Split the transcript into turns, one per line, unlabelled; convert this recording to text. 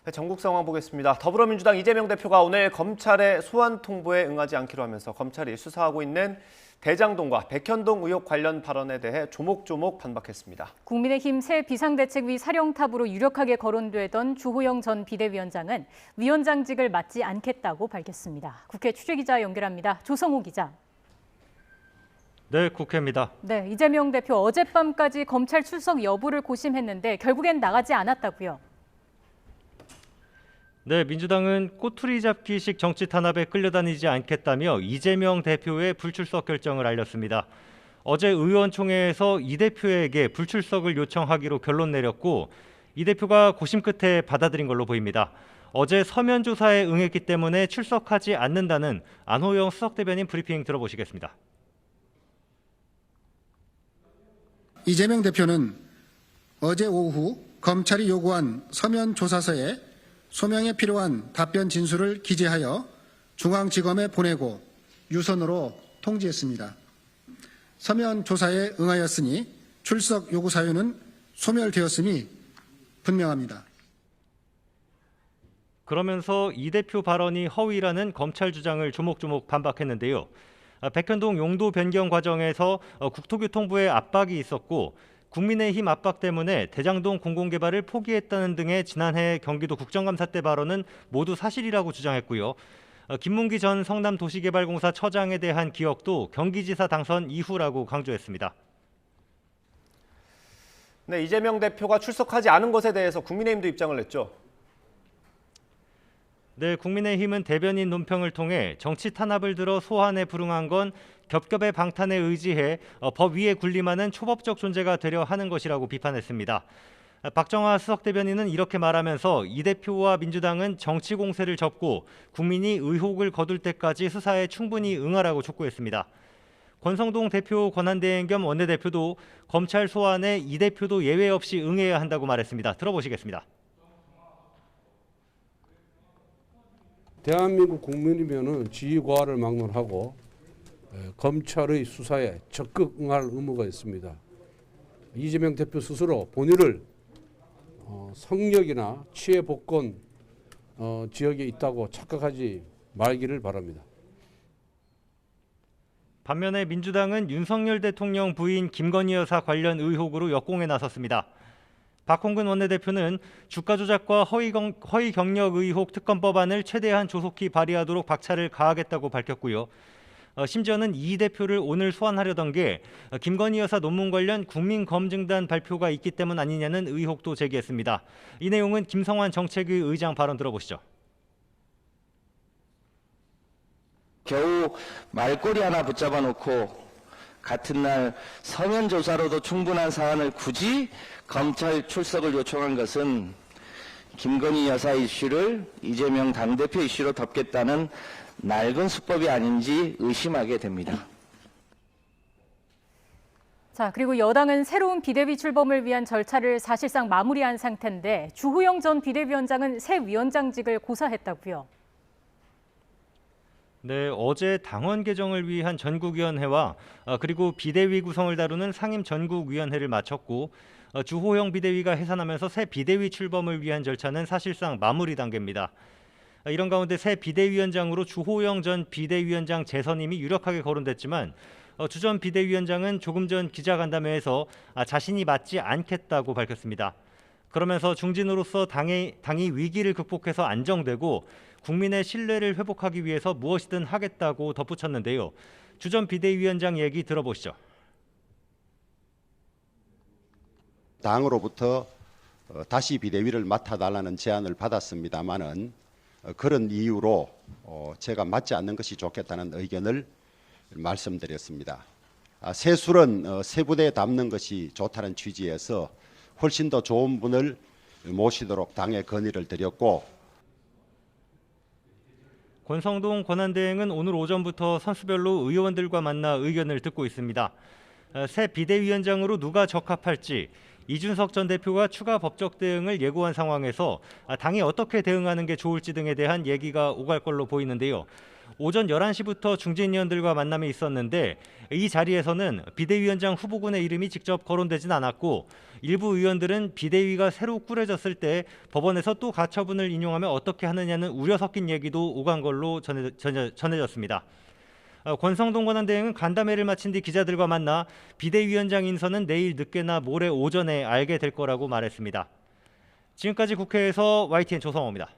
네, 전국 상황 보겠습니다. 더불어민주당 이재명 대표가 오늘 검찰의 소환 통보에 응하지 않기로 하면서 검찰이 수사하고 있는 대장동과 백현동 의혹 관련 발언에 대해 조목조목 반박했습니다.
국민의힘 새 비상대책위 사령탑으로 유력하게 거론되던 주호영 전 비대위원장은 위원장직을 맡지 않겠다고 밝혔습니다. 국회 취재기자 연결합니다. 조성호 기자.
네, 국회입니다.
네, 이재명 대표 어젯밤까지 검찰 출석 여부를 고심했는데 결국엔 나가지 않았다고요.
네, 민주당은 꼬투리 잡기식 정치 탄압에 끌려다니지 않겠다며 이재명 대표의 불출석 결정을 알렸습니다. 어제 의원총회에서 이 대표에게 불출석을 요청하기로 결론 내렸고 이 대표가 고심 끝에 받아들인 걸로 보입니다. 어제 서면 조사에 응했기 때문에 출석하지 않는다는 안호영 수석대변인 브리핑 들어보시겠습니다.
이재명 대표는 어제 오후 검찰이 요구한 서면 조사서에 소명에 필요한 답변 진술을 기재하여 중앙지검에 보내고 유선으로 통지했습니다. 서면 조사에 응하였으니 출석 요구 사유는 소멸되었음이 분명합니다.
그러면서 이 대표 발언이 허위라는 검찰 주장을 조목조목 반박했는데요. 백현동 용도 변경 과정에서 국토교통부의 압박이 있었고 국민의힘 압박 때문에 대장동 공공개발을 포기했다는 등의 지난해 경기도 국정감사 때 발언은 모두 사실이라고 주장했고요. 김문기 전 성남도시개발공사 처장에 대한 기억도 경기지사 당선 이후라고 강조했습니다.
네, 이재명 대표가 출석하지 않은 것에 대해서 국민의힘도 입장을 냈죠.
네, 국민의힘은 대변인 논평을 통해 정치 탄압을 들어 소환에 불응한 건 겹겹의 방탄에 의지해 법 위에 군림하는 초법적 존재가 되려 하는 것이라고 비판했습니다. 박정화 수석대변인은 이렇게 말하면서 이 대표와 민주당은 정치 공세를 접고 국민이 의혹을 거둘 때까지 수사에 충분히 응하라고 촉구했습니다. 권성동 대표 권한대행 겸 원내대표도 검찰 소환에 이 대표도 예외 없이 응해야 한다고 말했습니다. 들어보시겠습니다.
대한민국 국민이면은 지휘 고하를 막론하고 검찰의 수사에 적극 응할 의무가 있습니다. 이재명 대표 스스로 본인을 성역이나 치해 복권 지역에 있다고 착각하지 말기를 바랍니다.
반면에 민주당은 윤석열 대통령 부인 김건희 여사 관련 의혹으로 역공에 나섰습니다. 박홍근 원내대표는 주가 조작과 허위 경력 의혹 특검법안을 최대한 조속히 발의하도록 박차를 가하겠다고 밝혔고요. 심지어는 이 대표를 오늘 소환하려던 게 김건희 여사 논문 관련 국민검증단 발표가 있기 때문 아니냐는 의혹도 제기했습니다. 이 내용은 김성환 정책위 의장 발언 들어보시죠.
겨우 말꼬리 하나 붙잡아 놓고 같은 날 서면 조사로도 충분한 사안을 굳이 검찰 출석을 요청한 것은 김건희 여사 이슈를 이재명 당대표 이슈로 덮겠다는 낡은 수법이 아닌지 의심하게 됩니다.
자, 그리고 여당은 새로운 비대위 출범을 위한 절차를 사실상 마무리한 상태인데 주호영 전 비대위원장은 새 위원장직을 고사했다고요.
네, 어제 당원 개정을 위한 전국위원회와 그리고 비대위 구성을 다루는 상임 전국위원회를 마쳤고 주호영 비대위가 해산하면서 새 비대위 출범을 위한 절차는 사실상 마무리 단계입니다. 이런 가운데 새 비대위원장으로 주호영 전 비대위원장 재선임이 유력하게 거론됐지만 주 전 비대위원장은 조금 전 기자간담회에서 자신이 맡지 않겠다고 밝혔습니다. 그러면서 중진으로서 당이 위기를 극복해서 안정되고 국민의 신뢰를 회복하기 위해서 무엇이든 하겠다고 덧붙였는데요. 주 전 비대위원장 얘기 들어보시죠.
당으로부터 다시 비대위를 맡아달라는 제안을 받았습니다마는 그런 이유로 제가 맡지 않는 것이 좋겠다는 의견을 말씀드렸습니다. 세술은 세 부대에 담는 것이 좋다는 취지에서 훨씬 더 좋은 분을 모시도록 당에 건의를 드렸고
권성동 권한대행은 오늘 오전부터 선수별로 의원들과 만나 의견을 듣고 있습니다. 새 비대위원장으로 누가 적합할지 이준석 전 대표가 추가 법적 대응을 예고한 상황에서 당이 어떻게 대응하는 게 좋을지 등에 대한 얘기가 오갈 걸로 보이는데요. 오전 11시부터 중진 의원들과 만남이 있었는데 이 자리에서는 비대위원장 후보군의 이름이 직접 거론되진 않았고 일부 의원들은 비대위가 새로 꾸려졌을 때 법원에서 또 가처분을 인용하면 어떻게 하느냐는 우려 섞인 얘기도 오간 걸로 전해졌습니다. 권성동 권한대행은 간담회를 마친 뒤 기자들과 만나 비대위원장 인선은 내일 늦게나 모레 오전에 알게 될 거라고 말했습니다. 지금까지 국회에서 YTN 조성호입니다.